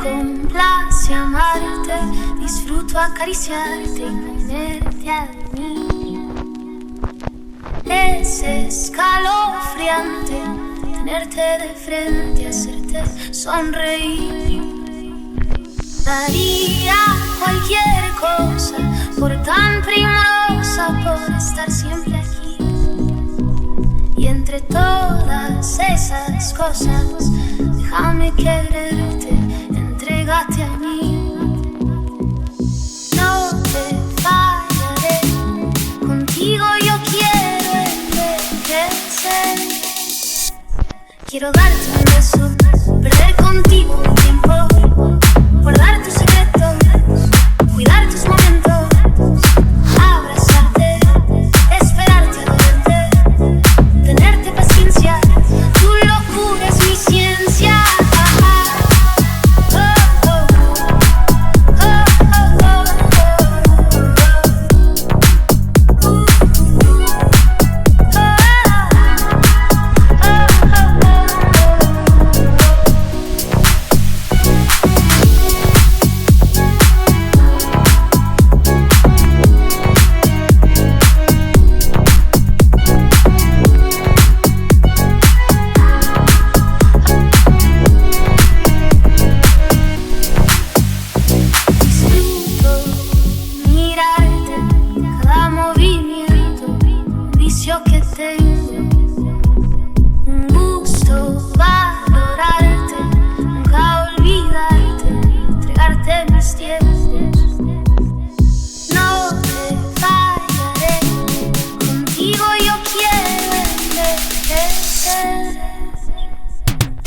complace amarte, disfruto acariciarte y ponerte a mí. Es escalofriante tenerte de frente, hacerte sonreír. Daría cualquier cosa por tan primorosa, por estar siempre aquí. Y entre todas esas cosas, déjame quererte, entrégate a mí. No te fallaré, contigo yo quiero envejecer. Quiero darte un beso, perder contigo un tiempo, guardar tus secretos, cuidar tus momentos, abrazarte, esperarte a verte, tenerte paciencia, tu locura es mi ciencia.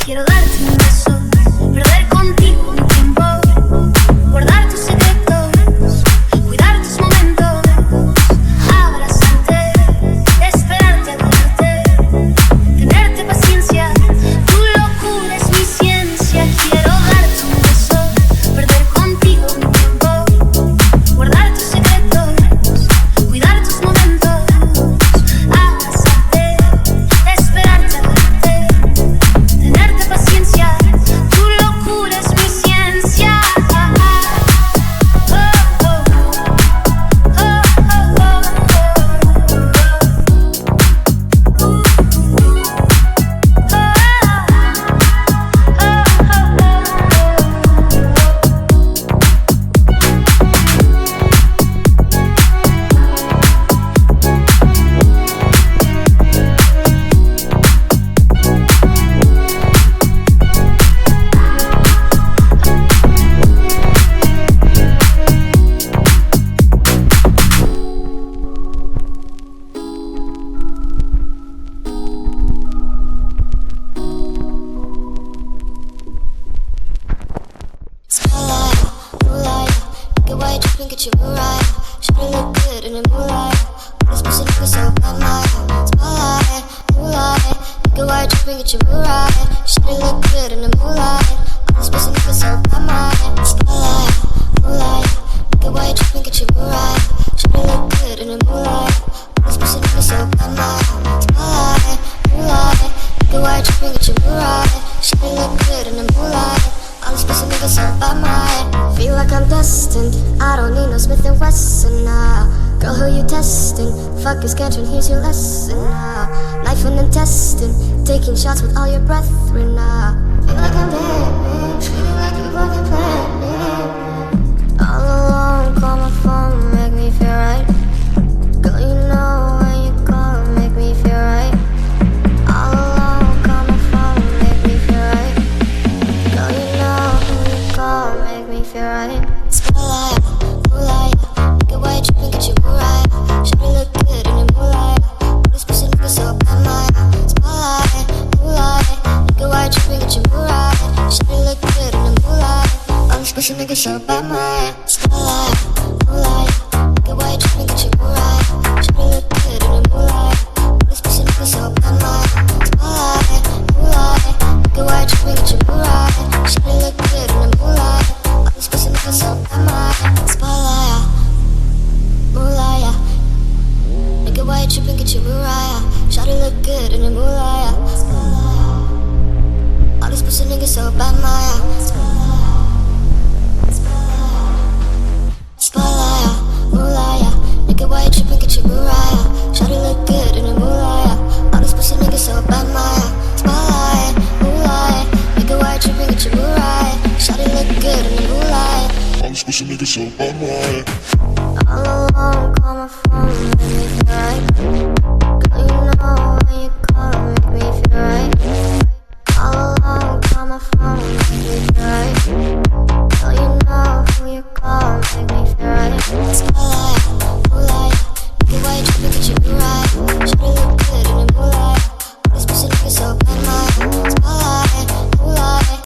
Quiero darte un beso, perder contigo un tiempo, guardar tus secretos, cuidar tus momentos, abrazarte, esperarte a verte, tenerte paciencia, tu locura es mi ciencia. Quiero darte un beso, perder contigo un tiempo, guardar tus secretos, cuidar tus momentos, abrazarte, esperarte a verte, tenerte paciencia, tu locura es mi ciencia. Fuck is Catherine, here's your lesson now. Life and intestine, taking shots with all your brethren now. Feel like I'm dead, feeling like you broken plan. All alone, call my phone, make me feel right. Girl, you know when you call, make me feel right. All alone, call my phone, make me feel right. Girl, you know when you call, make me feel right. Spotlight, moonlight, get white, tripping, get you right. Should we look good in the moonlight? All these pussy niggas so bad, my spotlight, moonlight, get white, tripping, get you right. Should we look good in the moonlight? All these pussy niggas so bad, my spotlight, moonlight, get white, tripping, get you right. Should we look good in the moonlight? All these pussy niggas so bad, my spotlight, moonlight, get white, tripping, get you right. Should we look good in the moonlight? All these pussy niggas so bad, my spotlight, moonlight. Nigga, why you tripping, get your Mariah? Shawty look good in the moonlight. All these pussy niggas so bad, Maya. Mariah. Shawty look good in the moonlight. All these pussy niggas so bad, my spotlight, moonlight. Make a white trip and get your mood right. Shawty look good in the moonlight. All these pussy niggas so bad, my